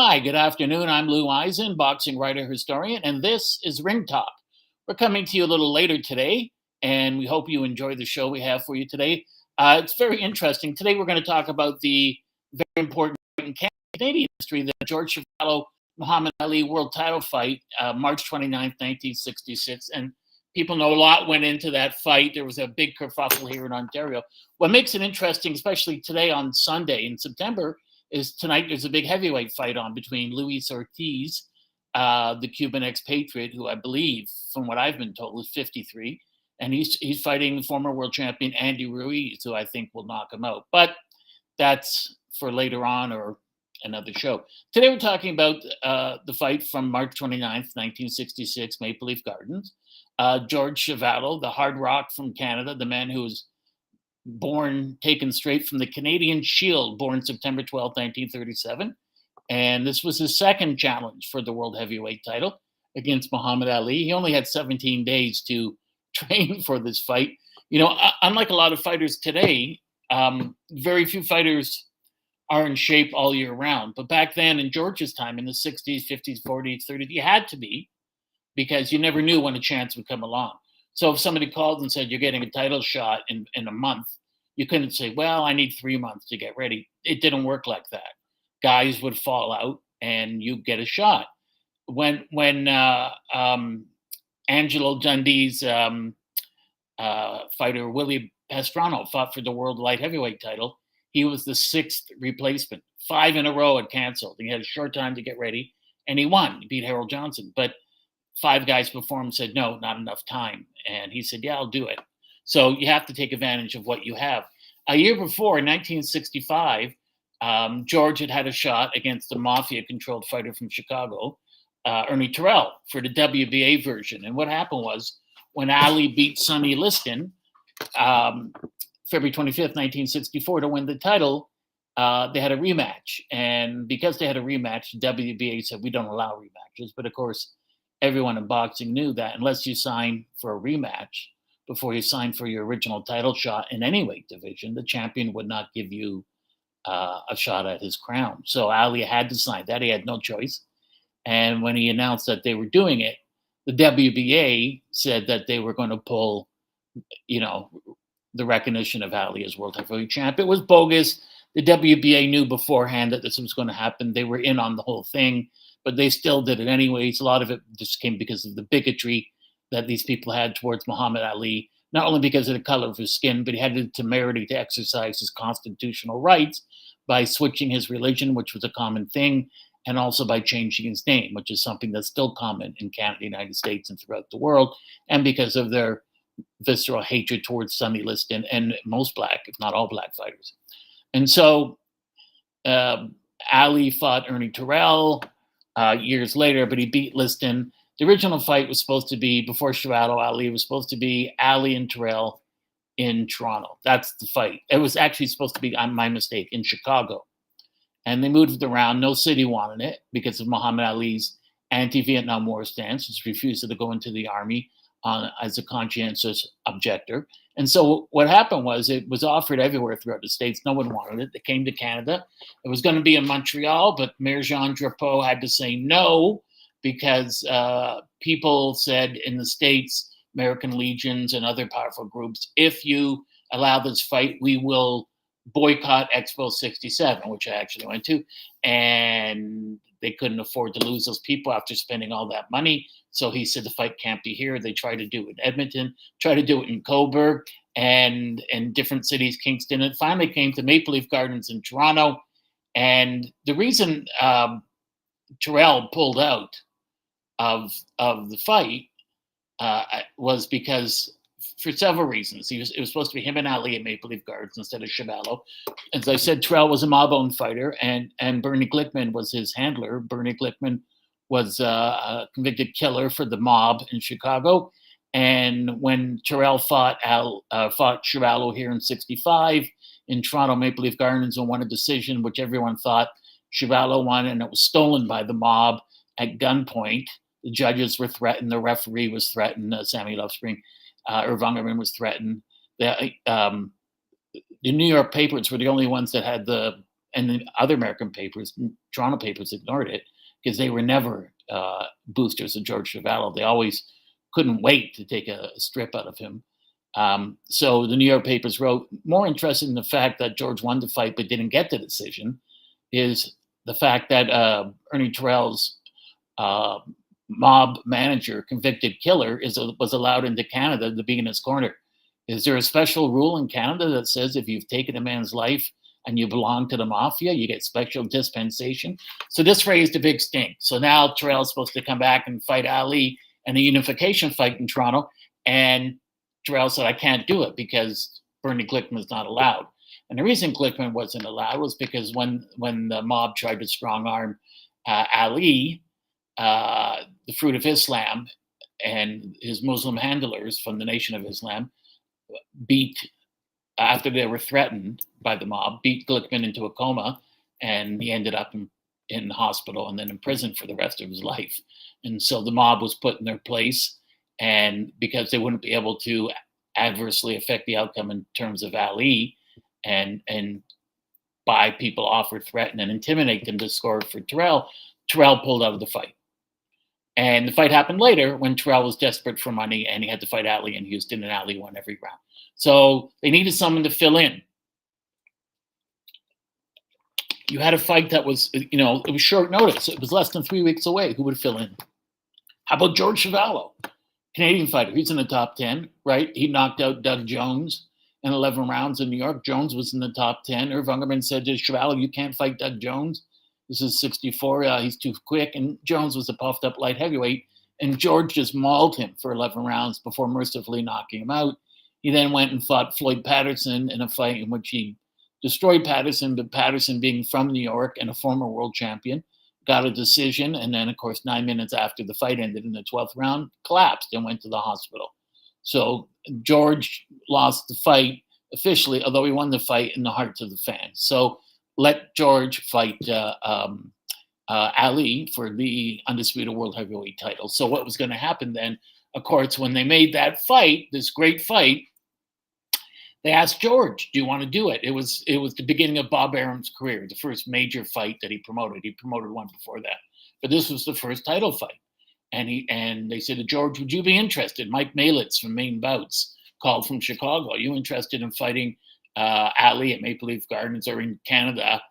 Hi, good afternoon. I'm Lou Eisen, boxing writer, historian, and this is Ring Talk. We're coming to you a little later today, and we hope you enjoy the show we have for you today. It's very interesting. Today, we're going to talk about the very important fight in Canadian history, the George Chuvalo Muhammad Ali world title fight, March 29th, 1966. And people know a lot went into that fight. There was a big kerfuffle here in Ontario. What makes it interesting, especially today on Sunday in September, is tonight there's a big heavyweight fight on between Luis Ortiz, the Cuban expatriate, who I believe, from what I've been told, is 53, and he's fighting former world champion Andy Ruiz, who I think will knock him out. But that's for later on or another show. Today we're talking about the fight from March 29th, 1966, Maple Leaf Gardens. George Chuvalo, the hard rock from Canada, the man who was taken straight from the Canadian Shield, born September 12, 1937. And this was his second challenge for the world heavyweight title against Muhammad Ali. He only had 17 days to train for this fight. You know, unlike a lot of fighters today, very few fighters are in shape all year round. But back then in George's time, in the 60s, 50s, 40s, 30s, you had to be, because you never knew when a chance would come along. So if somebody called and said, you're getting a title shot in a month, you couldn't say, well, I need 3 months to get ready. It didn't work like that. Guys would fall out and you get a shot. When Angelo Dundee's fighter, Willie Pastrano, fought for the world light heavyweight title, he was the sixth replacement. 5 in a row had canceled. He had a short time to get ready, and he won. He beat Harold Johnson. But 5 guys before him said, no, not enough time. And he said, yeah, I'll do it. So you have to take advantage of what you have. A year before, in 1965, George had a shot against a mafia-controlled fighter from Chicago, Ernie Terrell, for the WBA version. And what happened was, when Ali beat Sonny Liston, February 25th, 1964, to win the title, they had a rematch. And because they had a rematch, WBA said, we don't allow rematches. But of course, everyone in boxing knew that unless you sign for a rematch before you sign for your original title shot in any weight division, the champion would not give you a shot at his crown. So Ali had to sign that. He had no choice. And when he announced that they were doing it, the WBA said that they were going to pull, the recognition of Ali as world heavyweight champ. It was bogus. The WBA knew beforehand that this was going to happen. They were in on the whole thing, but they still did it anyways. A lot of it just came because of the bigotry that these people had towards Muhammad Ali, not only because of the color of his skin, but he had the temerity to exercise his constitutional rights by switching his religion, which was a common thing, and also by changing his name, which is something that's still common in Canada, the United States, and throughout the world, and because of their visceral hatred towards Sonny Liston and most black, if not all black fighters. And so Ali fought Ernie Terrell years later, but he beat Liston. The original fight was supposed to be, before Chuvalo Ali, was supposed to be Ali and Terrell in Toronto. That's the fight. It was actually supposed to be, my mistake, in Chicago. And they moved it around. No city wanted it because of Muhammad Ali's anti-Vietnam War stance, his refusal to go into the army as a conscientious objector. And so what happened was, it was offered everywhere throughout the States. No one wanted it. It came to Canada. It was going to be in Montreal, but Mayor Jean Drapeau had to say no, because people said in the States, American Legions and other powerful groups, if you allow this fight, we will boycott Expo 67, which I actually went to. And they couldn't afford to lose those people after spending all that money. So he said the fight can't be here. They tried to do it in Edmonton, tried to do it in Cobourg, and in different cities, Kingston. It finally came to Maple Leaf Gardens in Toronto. And the reason Terrell pulled out of the fight was because, for several reasons. It was supposed to be him and Ali at Maple Leaf Gardens instead of Chuvalo. As I said, Terrell was a mob-owned fighter, and Bernie Glickman was his handler. Bernie Glickman was a convicted killer for the mob in Chicago. And when Terrell fought Chuvalo here in 65 in Toronto Maple Leaf Gardens and won a decision, which everyone thought Chuvalo won, and it was stolen by the mob at gunpoint. The judges were threatened. The referee was threatened. Sammy Lovespring, Irvangerman was threatened. The New York papers were the only ones that had the and the other American papers, Toronto papers, ignored it because they were never boosters of George Chuvalo. They always couldn't wait to take a strip out of him. So the New York papers wrote, more interested in the fact that George won the fight but didn't get the decision is the fact that Ernie Terrell's mob manager, convicted killer, was allowed into Canada to be in his corner. Is there a special rule in Canada that says if you've taken a man's life and you belong to the mafia, you get special dispensation? So this raised a big stink. So now Terrell's supposed to come back and fight Ali in a unification fight in Toronto. And Terrell said, I can't do it because Bernie Glickman is not allowed. And the reason Glickman wasn't allowed was because when the mob tried to strong arm Ali, the Fruit of Islam and his Muslim handlers from the Nation of Islam after they were threatened by the mob, beat Glickman into a coma, and he ended up in the hospital and then in prison for the rest of his life. And so the mob was put in their place, and because they wouldn't be able to adversely affect the outcome in terms of Ali, and buy people off or threaten and intimidate them to score for Terrell pulled out of the fight. And the fight happened later when Terrell was desperate for money and he had to fight Ali in Houston, and Ali won every round. So they needed someone to fill in. You had a fight that was, it was short notice. It was less than 3 weeks away. Who would fill in? How about George Chuvalo? Canadian fighter. He's in the top 10, right? He knocked out Doug Jones in 11 rounds in New York. Jones was in the top 10. Irv Ungerman said to Chuvalo, you can't fight Doug Jones. This is 64. He's too quick. And Jones was a puffed up light heavyweight. And George just mauled him for 11 rounds before mercifully knocking him out. He then went and fought Floyd Patterson in a fight in which he destroyed Patterson, but Patterson, being from New York and a former world champion, got a decision. And then, of course, 9 minutes after the fight ended in the 12th round, collapsed and went to the hospital. So George lost the fight officially, although he won the fight in the hearts of the fans. So let George fight Ali for the undisputed world heavyweight title. So what was going to happen then, of course, when they made that fight, this great fight, they asked George, do you want to do it? It was the beginning of Bob Arum's career, the first major fight that he promoted. He promoted one before that, but this was the first title fight. And they said to George, would you be interested? Mike Malitz from Maine Bouts called from Chicago. Are you interested in fighting Ali at Maple Leaf Gardens or in Canada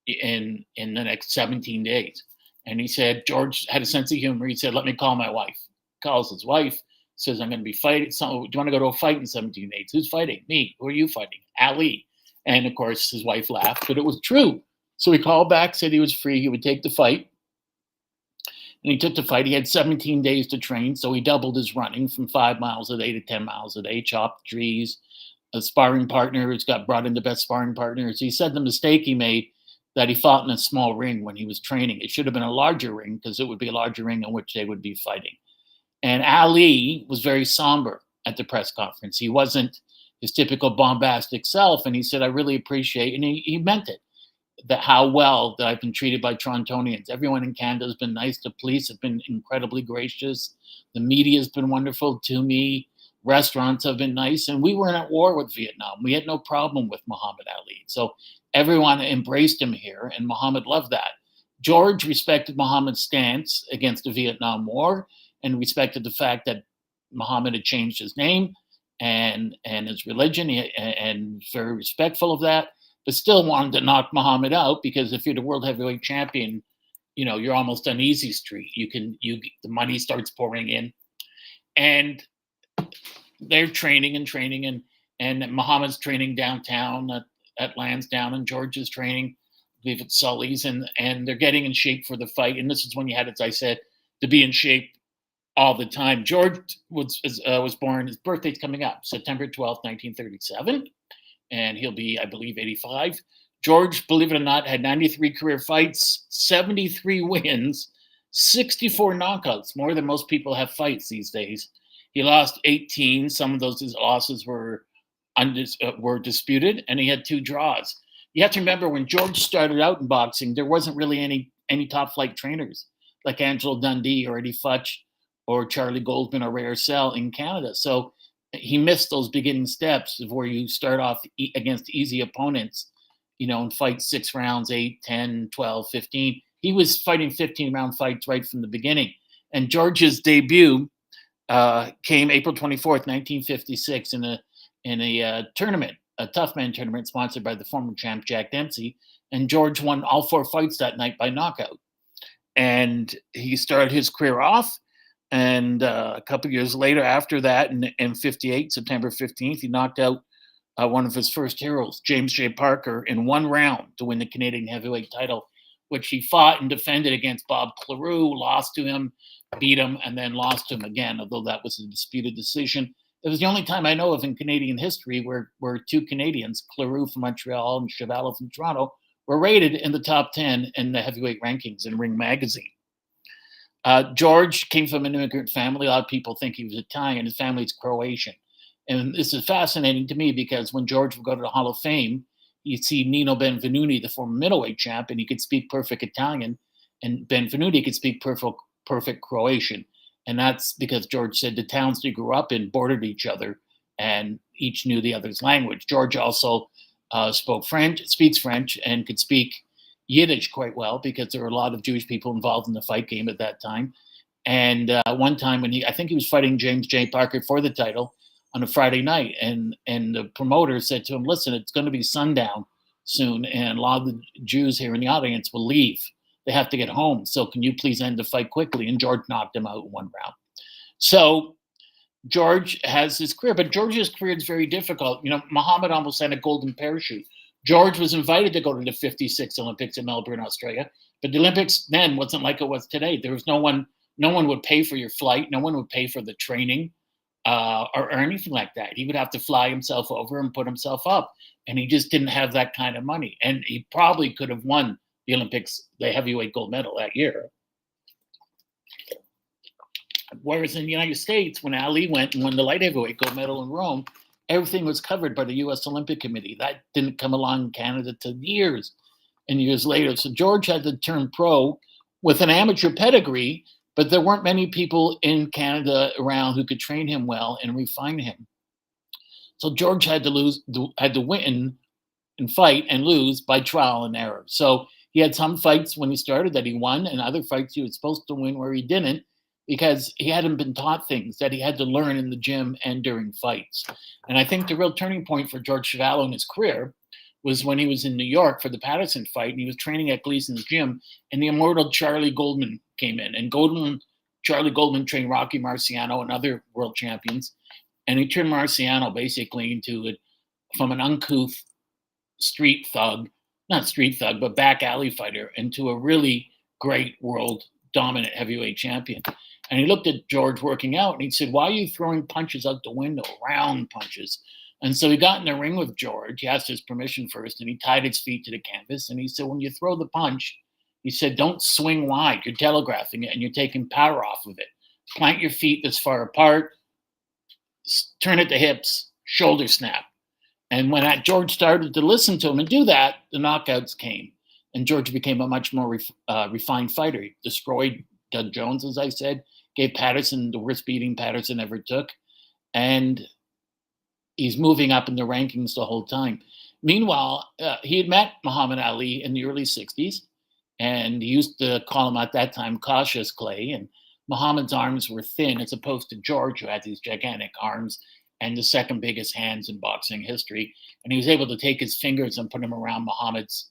in the next 17 days? And he said, George had a sense of humor. He said, let me call my wife. Calls his wife, says, I'm going to be fighting. So, do you want to go to a fight in 17 days? Who's fighting? Me. Who are you fighting? Ali. And of course, his wife laughed, but it was true. So he called back, said he was free. He would take the fight. And he took the fight. He had 17 days to train. So he doubled his running from 5 miles a day to 10 miles a day, chopped trees. Sparring partners got brought in, the best sparring partners. He said the mistake he made that he fought in a small ring when he was training. It should have been a larger ring because it would be a larger ring in which they would be fighting. And Ali was very somber at the press conference. He wasn't his typical bombastic self. And he said, I really appreciate, and he meant it, that how well that I've been treated by Torontonians. Everyone in Canada has been nice. The police have been incredibly gracious. The media has been wonderful to me. Restaurants have been nice. And we weren't at war with Vietnam. We had no problem with Muhammad Ali. So everyone embraced him here, and Muhammad loved that. George respected Muhammad's stance against the Vietnam War and respected the fact that Muhammad had changed his name and his religion, and very respectful of that, but still wanted to knock Muhammad out because if you're the world heavyweight champion, you're almost on easy street. The money starts pouring in, and they're training, and Muhammad's training downtown at Lansdowne, and George is training, I believe at Sully's, and they're getting in shape for the fight. And this is when you had, as I said, to be in shape all the time. George was born, his birthday's coming up, September 12th, 1937, and he'll be, I believe, 85. George, believe it or not, had 93 career fights, 73 wins, 64 knockouts, more than most people have fights these days. He lost 18. Some of those losses were disputed, and he had 2 draws. You have to remember, when George started out in boxing, there wasn't really any top flight trainers like Angelo Dundee or Eddie Futch or Charlie Goldman or Ray Arcel in Canada. So he missed those beginning steps of where you start off against easy opponents in fights 6 rounds, 8, 10, 12, 15. He was fighting 15-round fights right from the beginning. And George's debut came April 24th, 1956, in a tournament, a tough man tournament sponsored by the former champ Jack Dempsey. And George won all 4 fights that night by knockout. And he started his career off. And a couple years later, after that, in 58, September 15th, he knocked out one of his first heroes, James J. Parker, in 1 round to win the Canadian heavyweight title, which he fought and defended against Bob Claroux, lost to him, beat him, and then lost to him again, although that was a disputed decision. It was the only time I know of in Canadian history where 2 Canadians, Claroux from Montreal and Chuvalo from Toronto, were rated in the top 10 in the heavyweight rankings in Ring Magazine. George came from an immigrant family. A lot of people think he was Italian. His family's Croatian. And this is fascinating to me because when George would go to the Hall of Fame, you'd see Nino Benvenuti, the former middleweight champ, and he could speak perfect Italian, and Benvenuti could speak perfect Croatian. And that's because George said the towns they grew up in bordered each other and each knew the other's language. George also speaks French, and could speak Yiddish quite well because there were a lot of Jewish people involved in the fight game at that time. And one time when I think he was fighting James J. Parker for the title on a Friday night, and the promoter said to him, "Listen, it's going to be sundown soon, and a lot of the Jews here in the audience will leave. They have to get home. So can you please end the fight quickly?" And George knocked him out in 1 round. So George has his career, but George's career is very difficult. Muhammad almost had a golden parachute. George was invited to go to the 56 Olympics in Melbourne, Australia, but the Olympics then wasn't like it was today. There was no one would pay for your flight. No one would pay for the training or anything like that. He would have to fly himself over and put himself up, and he just didn't have that kind of money. And he probably could have won the Olympics, the heavyweight gold medal that year. Whereas in the United States, when Ali went and won the light heavyweight gold medal in Rome, everything was covered by the U.S. Olympic Committee. That didn't come along in Canada till years and years later. So George had to turn pro with an amateur pedigree, but there weren't many people in Canada around who could train him well and refine him. So George had to win and fight and lose by trial and error. So he had some fights when he started that he won, and other fights he was supposed to win where he didn't, because he hadn't been taught things that he had to learn in the gym and during fights. And I think the real turning point for George Chuvalo in his career was when he was in New York for the Patterson fight, and he was training at Gleason's gym, and the immortal Charlie Goldman came in. And Charlie Goldman trained Rocky Marciano and other world champions, and he turned Marciano basically from an uncouth not street thug, but back alley fighter, into a really great world dominant heavyweight champion. And he looked at George working out, and he said, "Why are you throwing punches out the window, round punches?" And so he got in the ring with George. He asked his permission first, and he tied his feet to the canvas. And he said, "When you throw the punch," he said, "don't swing wide. You're telegraphing it, and you're taking power off of it. Plant your feet this far apart, turn at the hips, shoulder snap." And when George started to listen to him and do that, the knockouts came. And George became a much more refined fighter. He destroyed Doug Jones, as I said, gave Patterson the worst beating Patterson ever took. And he's moving up in the rankings the whole time. Meanwhile, he had met Muhammad Ali in the early 60s, and he used to call him at that time Cautious Clay. And Muhammad's arms were thin, as opposed to George, who had these gigantic arms and the second biggest hands in boxing history. And he was able to take his fingers and put them around Muhammad's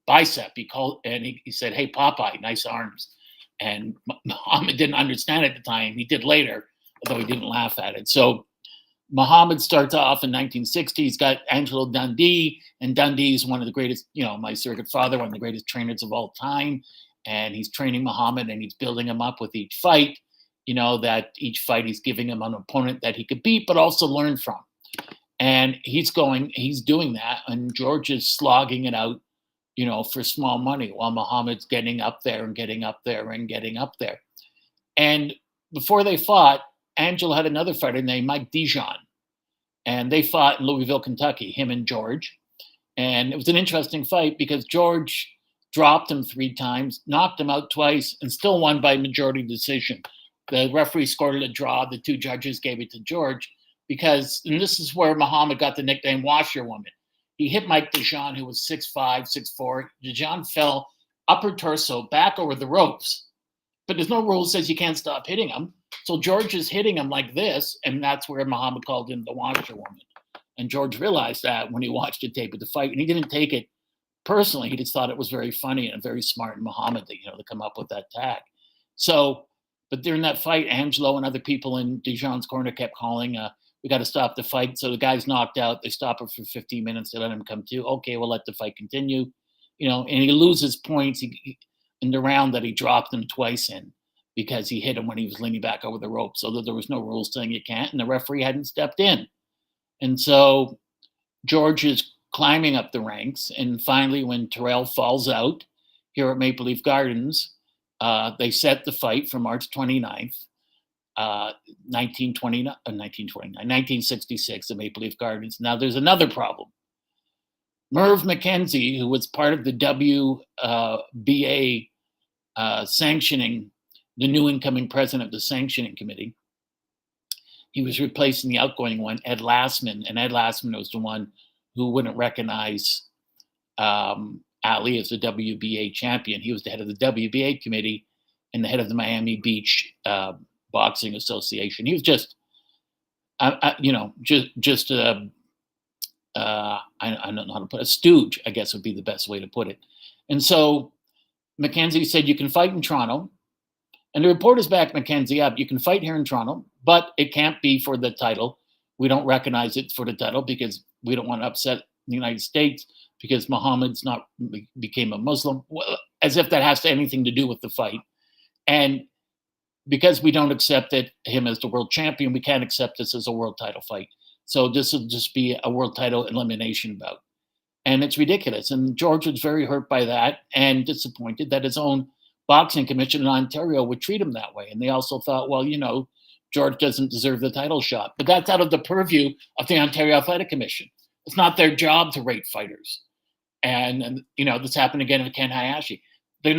bicep. He said, "Hey, Popeye, nice arms." And Muhammad didn't understand at the time. He did later, although he didn't laugh at it. So Muhammad starts off in 1960. He's got Angelo Dundee, and Dundee is one of the greatest, my surrogate father, one of the greatest trainers of all time. And he's training Muhammad, and he's building him up with each fight. That each fight he's giving him an opponent that he could beat, but also learn from. And he's doing that, and George is slogging it out, for small money, while Muhammad's getting up there and getting up there and getting up there. And before they fought, Angelo had another fighter named Mike Dijon, and they fought in Louisville, Kentucky, him and George. And it was an interesting fight because George dropped him 3 times, knocked him out twice, and still won by majority decision. The referee scored a draw. The 2 judges gave it to George and this is where Muhammad got the nickname Washerwoman. He hit Mike DeJean, who was 6'5", 6'4". DeJean fell upper torso back over the ropes. But there's no rule that says you can't stop hitting him. So George is hitting him like this, and that's where Muhammad called in the washerwoman. And George realized that when he watched the tape of the fight, and he didn't take it personally. He just thought it was very funny and very smart in Muhammad to come up with that tag. So, but during that fight, Angelo and other people in DeJean's corner kept calling, we got to stop the fight. So the guy's knocked out. They stop it for 15 minutes. They let him come to. Okay, we'll let the fight continue. And he loses points in the round that he dropped him twice in because he hit him when he was leaning back over the rope. So that there was no rules saying you can't, and the referee hadn't stepped in. And so George is climbing up the ranks. And finally, when Terrell falls out here at Maple Leaf Gardens, they set the fight for March 29th, 1966 at Maple Leaf Gardens. Now, there's another problem. Merv McKenzie, who was part of the WBA sanctioning, the new incoming president of the sanctioning committee, he was replacing the outgoing one, Ed Lassman, and Ed Lassman was the one who wouldn't recognize Ali as the WBA champion. He was the head of the WBA committee and the head of the Miami Beach Boxing Association. He was just, I don't know how to put it, a stooge, I guess would be the best way to put it. And so McKenzie said, you can fight in Toronto. And the reporters backed McKenzie up. You can fight here in Toronto, but it can't be for the title. We don't recognize it for the title because we don't want to upset the United States because Muhammad's became a Muslim, as if that has anything to do with the fight. And because we don't accept him as the world champion, we can't accept this as a world title fight. So this will just be a world title elimination bout. And it's ridiculous. And George was very hurt by that and disappointed that his own boxing commission in Ontario would treat him that way. And they also thought, well, George doesn't deserve the title shot. But that's out of the purview of the Ontario Athletic Commission. It's not their job to rate fighters. And this happened again with Ken Hayashi. Their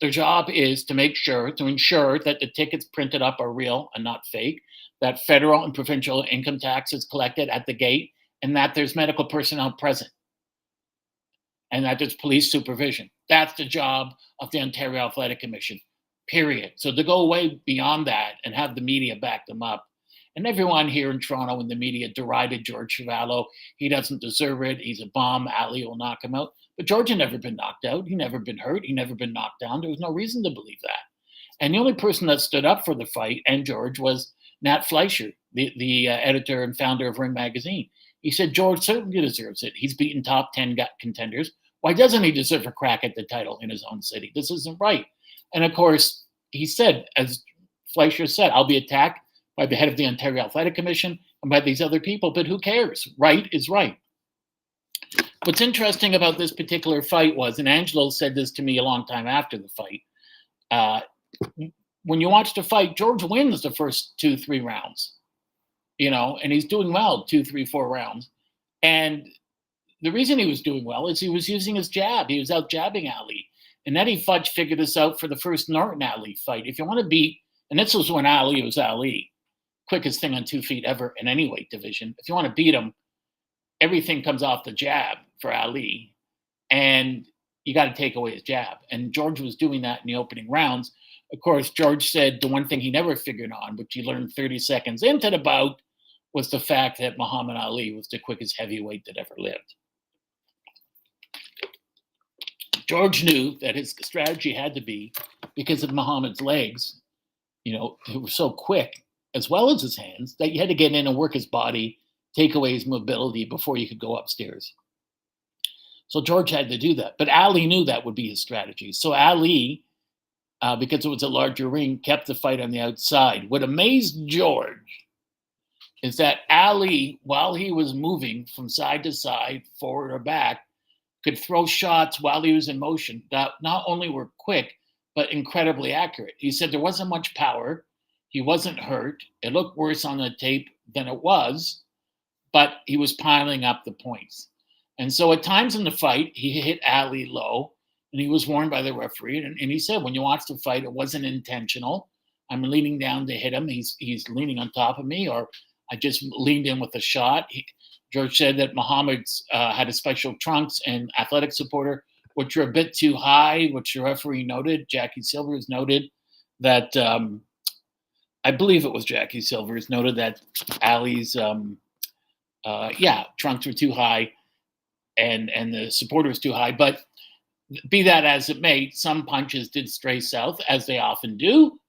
job is to ensure that the tickets printed up are real and not fake, that federal and provincial income tax is collected at the gate, and that there's medical personnel present, and that there's police supervision. That's the job of the Ontario Athletic Commission, period. So to go way beyond that and have the media back them up, and everyone here in Toronto in the media derided George Chuvalo. He doesn't deserve it. He's a bomb. Ali will knock him out. But George had never been knocked out. He never been hurt. He never been knocked down. There was no reason to believe that. And the only person that stood up for the fight and George was Nat Fleischer, the editor and founder of Ring Magazine. He said, George certainly deserves it. He's beaten top 10 contenders. Why doesn't he deserve a crack at the title in his own city? This isn't right. And of course, he said, as Fleischer said, I'll be attacked by the head of the Ontario Athletic Commission and by these other people, but who cares? Right is right. What's interesting about this particular fight was, and Angelo said this to me a long time after the fight, when you watch the fight, George wins the first 2-3 rounds, and he's doing well 2, 3, 4 rounds. And the reason he was doing well is he was using his jab. He was out jabbing Ali. And Eddie Fudge figured this out for the first Norton Ali fight. If you want to beat, and this was when Ali was Ali, quickest thing on 2 feet ever in any weight division. If you want to beat him, everything comes off the jab for Ali, and you got to take away his jab. And George was doing that in the opening rounds. Of course, George said the one thing he never figured on, which he learned 30 seconds into the bout, was the fact that Muhammad Ali was the quickest heavyweight that ever lived. George knew that his strategy had to be, because of Muhammad's legs, they were so quick, as well as his hands, that you had to get in and work his body, take away his mobility before you could go upstairs. So George had to do that. But Ali knew that would be his strategy. So Ali, because it was a larger ring, kept the fight on the outside. What amazed George is that Ali, while he was moving from side to side, forward or back, could throw shots while he was in motion that not only were quick, but incredibly accurate. He said there wasn't much power. He wasn't hurt. It looked worse on the tape than it was, but he was piling up the points. And so at times in the fight, he hit Ali low, and he was warned by the referee. And he said, when you watch the fight, it wasn't intentional. I'm leaning down to hit him. He's leaning on top of me, or I just leaned in with a shot. George said that Muhammad's had a special trunks and athletic supporter, which were a bit too high, which the referee noted. Jackie Silvers noted that, I believe it was Jackie Silvers noted that Ali's, trunks were too high and the supporter was too high. But be that as it may, some punches did stray south, as they often do.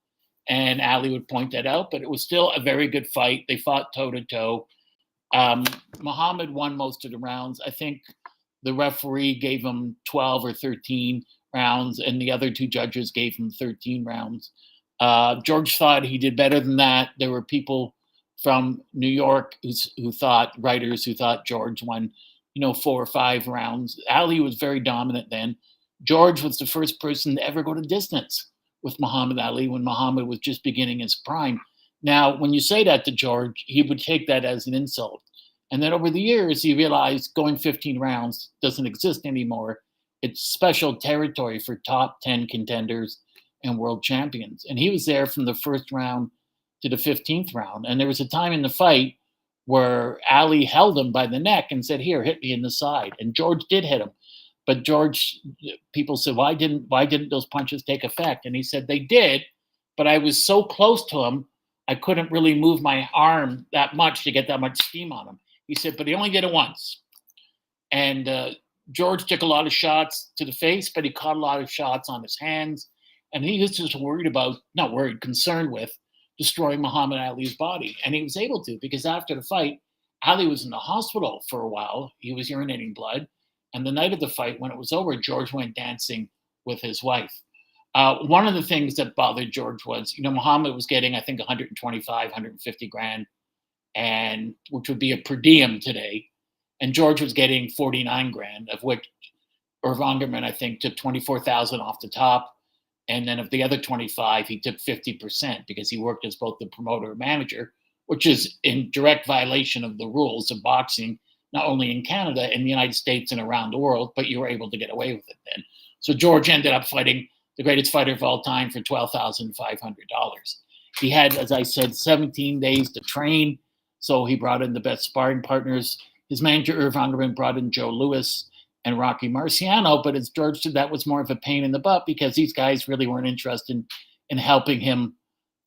And Ali would point that out, but it was still a very good fight. They fought toe to toe. Muhammad won most of the rounds. I think the referee gave him 12 or 13 rounds, and the other two judges gave him 13 rounds. George thought he did better than that. There were people from New York writers who thought George won, 4 or 5 rounds. Ali was very dominant then. George was the first person to ever go to distance with Muhammad Ali when Muhammad was just beginning his prime. Now, when you say that to George, he would take that as an insult. And then over the years, he realized going 15 rounds doesn't exist anymore. It's special territory for top 10 contenders and world champions. And he was there from the first round to the 15th round. And there was a time in the fight where Ali held him by the neck and said, "Here, hit me in the side." And George did hit him. But George, people said, why didn't those punches take effect? And he said, they did, but I was so close to him, I couldn't really move my arm that much to get that much steam on him. He said, but he only did it once. And George took a lot of shots to the face, but he caught a lot of shots on his hands. And he was just concerned with destroying Muhammad Ali's body. And he was able to, because after the fight, Ali was in the hospital for a while. He was urinating blood. And the night of the fight, when it was over, George went dancing with his wife. One of the things that bothered George was, Muhammad was getting, I think, 125, 150 grand, and which would be a per diem today. And George was getting 49 grand, of which Irv Ungerman, I think, took 24,000 off the top. And then of the other 25, he took 50% because he worked as both the promoter and manager, which is in direct violation of the rules of boxing, not only in Canada, in the United States, and around the world, but you were able to get away with it then. So George ended up fighting the greatest fighter of all time for $12,500. He had, as I said, 17 days to train, so he brought in the best sparring partners. His manager, Irv Ungerman, brought in Joe Louis and Rocky Marciano, but as George said, that was more of a pain in the butt because these guys really weren't interested in helping him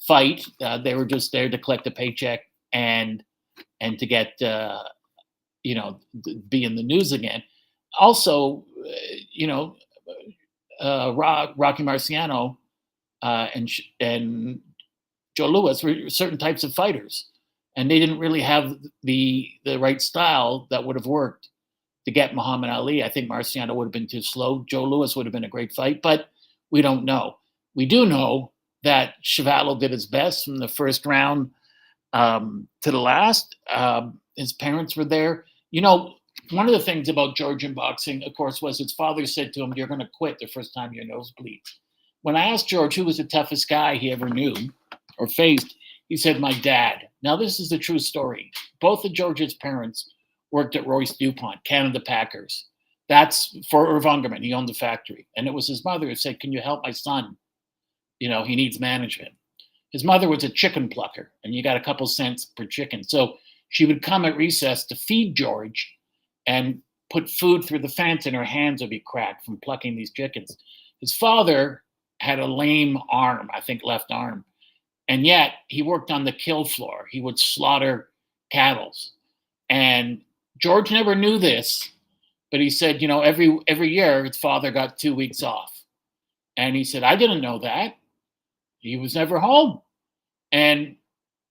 fight. They were just there to collect a paycheck and to get be in the news again. Also, Rocky Marciano and Joe Louis were certain types of fighters, and they didn't really have the right style that would have worked to get Muhammad Ali. I think Marciano would have been too slow. Joe Louis would have been a great fight, but we don't know. We do know that Chuvalo did his best from the first round to the last. His parents were there. One of the things about Georgian boxing, of course, was his father said to him, "You're going to quit the first time your nose bleeds." When I asked George who was the toughest guy he ever knew or faced, he said, "My dad." Now, this is the true story. Both of George's parents worked at Royce DuPont, Canada Packers. That's for Irv Ungerman. He owned the factory. And it was his mother who said, "Can you help my son? He needs management." His mother was a chicken plucker, and you got a couple cents per chicken. So she would come at recess to feed George and put food through the fence, and her hands would be cracked from plucking these chickens. His father had a lame arm, I think left arm, and yet he worked on the kill floor. He would slaughter cattle. And George never knew this, but he said, every year his father got 2 weeks off. And he said, "I didn't know that. He was never home." And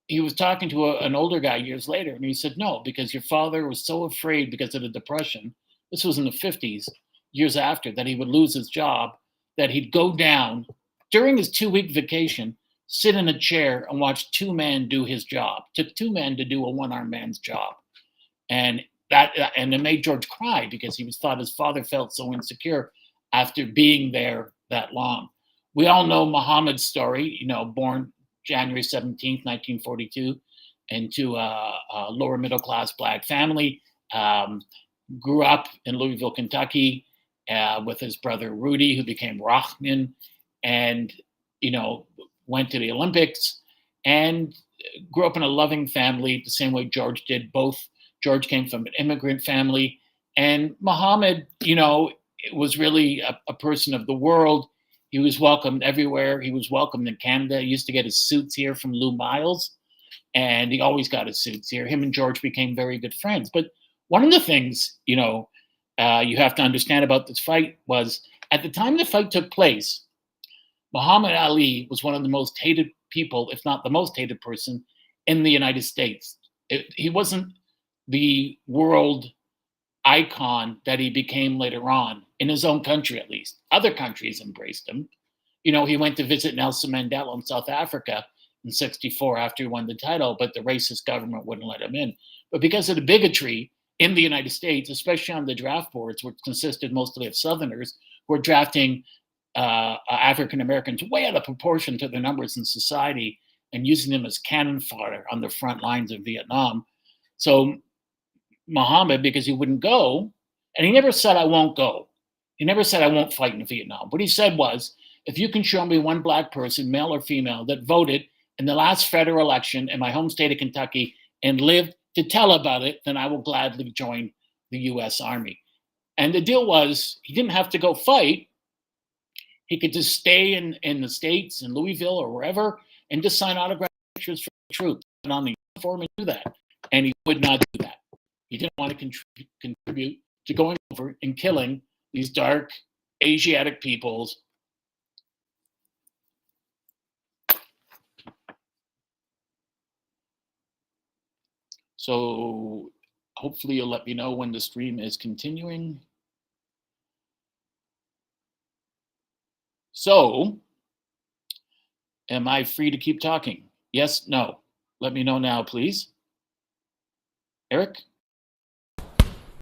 he was talking to an older guy years later, and he said, "No, because your father was so afraid because of the Depression." This was in the 50s, years after, that he would lose his job, that he'd go down during his 2-week vacation, sit in a chair and watch 2 men do his job. It took 2 men to do a one-armed man's job. And it made George cry because he thought his father felt so insecure after being there that long. We all know Muhammad's story, born January 17th, 1942, into a lower middle class Black family, grew up in Louisville, Kentucky, with his brother Rudy, who became Rahman, and, went to the Olympics and grew up in a loving family the same way George did. Both George came from an immigrant family. And Muhammad, was really a person of the world. He was welcomed everywhere. He was welcomed in Canada. He used to get his suits here from Lou Miles, and he always got his suits here. Him and George became very good friends. But one of the things, you have to understand about this fight was at the time the fight took place, Muhammad Ali was one of the most hated people, if not the most hated person in the United States. He wasn't the world icon that he became later on, in his own country at least. Other countries embraced him. He went to visit Nelson Mandela in South Africa in '64 after he won the title, but the racist government wouldn't let him in. But because of the bigotry in the United States, especially on the draft boards, which consisted mostly of Southerners, who were drafting African Americans way out of proportion to their numbers in society and using them as cannon fodder on the front lines of Vietnam. So Muhammad, because he wouldn't go, and he never said, I won't go. He never said, I won't fight in Vietnam. What he said was, if you can show me one black person, male or female, that voted in the last federal election in my home state of Kentucky and lived to tell about it, then I will gladly join the US Army. And the deal was, he didn't have to go fight. He could just stay in the States, in Louisville or wherever, and just sign autograph pictures for the troops and on the uniform and do that. And he would not do that. He didn't want to contribute to going over and killing these dark Asiatic peoples. So hopefully you'll let me know when the stream is continuing. So, am I free to keep talking? Yes, no. Let me know now, please. Eric?